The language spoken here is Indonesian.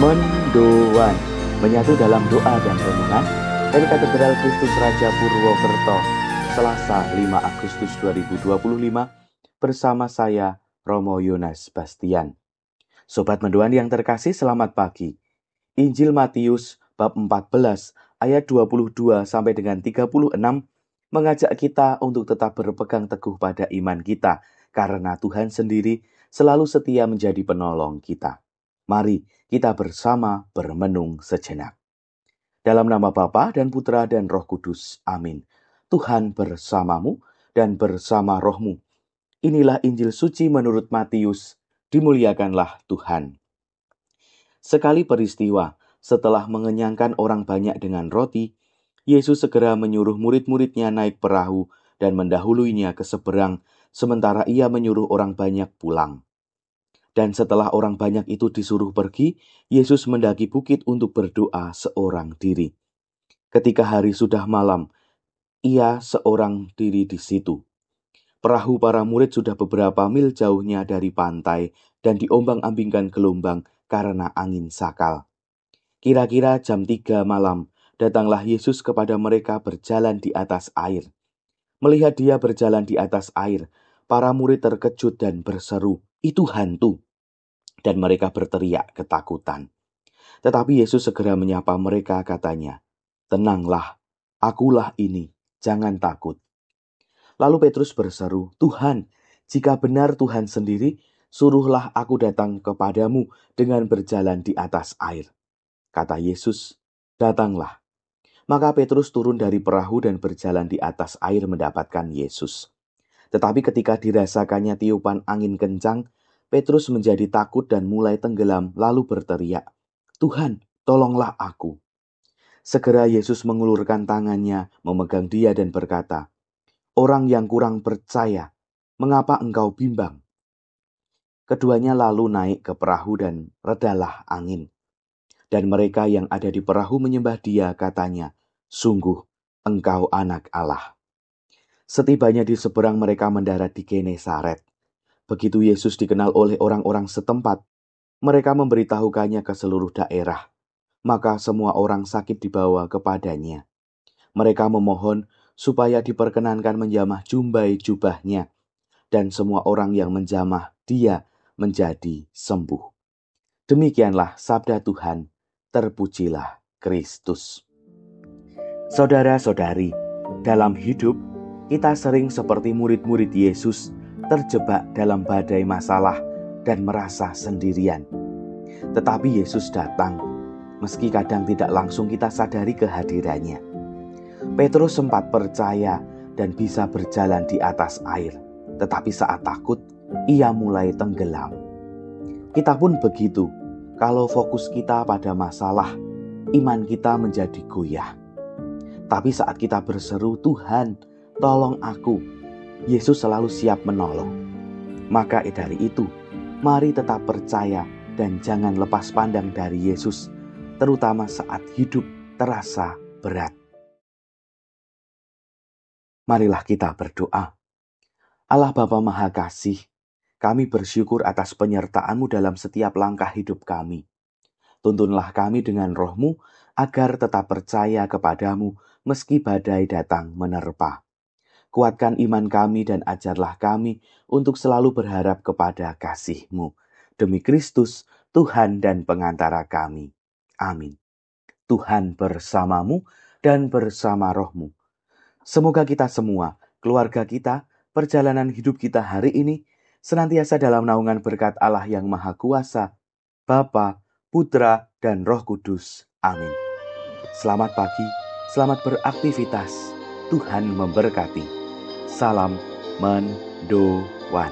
Mendoan, menyatu dalam doa dan renungan dari Katedral Kristus Raja Purwokerto, Selasa 5 Agustus 2025, bersama saya Romo Yonas Bastian. Sobat Mendoan yang terkasih, selamat pagi. Injil Matius bab 14 ayat 22 sampai dengan 36 mengajak kita untuk tetap berpegang teguh pada iman kita, karena Tuhan sendiri selalu setia menjadi penolong kita. Mari kita bersama bermenung sejenak. Dalam nama Bapa dan Putra dan Roh Kudus. Amin. Tuhan bersamamu dan bersama rohmu. Inilah Injil suci menurut Matius. Dimuliakanlah Tuhan. Sekali peristiwa, setelah mengenyangkan orang banyak dengan roti, Yesus segera menyuruh murid-muridnya naik perahu dan mendahuluinya ke seberang, sementara ia menyuruh orang banyak pulang. Dan setelah orang banyak itu disuruh pergi, Yesus mendaki bukit untuk berdoa seorang diri. Ketika hari sudah malam, ia seorang diri di situ. Perahu para murid sudah beberapa mil jauhnya dari pantai dan diombang-ambingkan gelombang karena angin sakal. Kira-kira jam 3 malam, datanglah Yesus kepada mereka berjalan di atas air. Melihat dia berjalan di atas air, para murid terkejut dan berseru, "Itu hantu!" Dan mereka berteriak ketakutan. Tetapi Yesus segera menyapa mereka, katanya, "Tenanglah, akulah ini, jangan takut." Lalu Petrus berseru, "Tuhan, jika benar Tuhan sendiri, suruhlah aku datang kepadamu dengan berjalan di atas air." Kata Yesus, "Datanglah." Maka Petrus turun dari perahu dan berjalan di atas air mendapatkan Yesus. Tetapi ketika dirasakannya tiupan angin kencang, Petrus menjadi takut dan mulai tenggelam, lalu berteriak, "Tuhan, tolonglah aku." Segera Yesus mengulurkan tangannya, memegang dia dan berkata, "Orang yang kurang percaya, mengapa engkau bimbang?" Keduanya lalu naik ke perahu dan redalah angin. Dan mereka yang ada di perahu menyembah dia, katanya, "Sungguh, engkau anak Allah." Setibanya di seberang, mereka mendarat di Genesaret. Begitu Yesus dikenal oleh orang-orang setempat, mereka memberitahukannya ke seluruh daerah. Maka semua orang sakit dibawa kepadanya. Mereka memohon supaya diperkenankan menjamah jumbai jubahnya, dan semua orang yang menjamah dia menjadi sembuh. Demikianlah sabda Tuhan, terpujilah Kristus. Saudara-saudari, dalam hidup kita sering seperti murid-murid Yesus, terjebak dalam badai masalah dan merasa sendirian. Tetapi Yesus datang, meski kadang tidak langsung kita sadari kehadirannya. Petrus sempat percaya dan bisa berjalan di atas air, tetapi saat takut, ia mulai tenggelam. Kita pun begitu, kalau fokus kita pada masalah, iman kita menjadi goyah. Tapi saat kita berseru, "Tuhan, tolong aku," Yesus selalu siap menolong. Maka dari itu, mari tetap percaya dan jangan lepas pandang dari Yesus, terutama saat hidup terasa berat. Marilah kita berdoa. Allah Bapa Maha Kasih, kami bersyukur atas penyertaan-Mu dalam setiap langkah hidup kami. Tuntunlah kami dengan Roh-Mu agar tetap percaya kepadamu meski badai datang menerpa. Kuatkan iman kami dan ajarlah kami untuk selalu berharap kepada kasih-Mu. Demi Kristus, Tuhan dan pengantara kami. Amin. Tuhan bersamamu dan bersama rohmu. Semoga kita semua, keluarga kita, perjalanan hidup kita hari ini, senantiasa dalam naungan berkat Allah yang Maha Kuasa, Bapa, Putra, dan Roh Kudus. Amin. Selamat pagi, selamat beraktivitas. Tuhan memberkati. Salam Mendoan.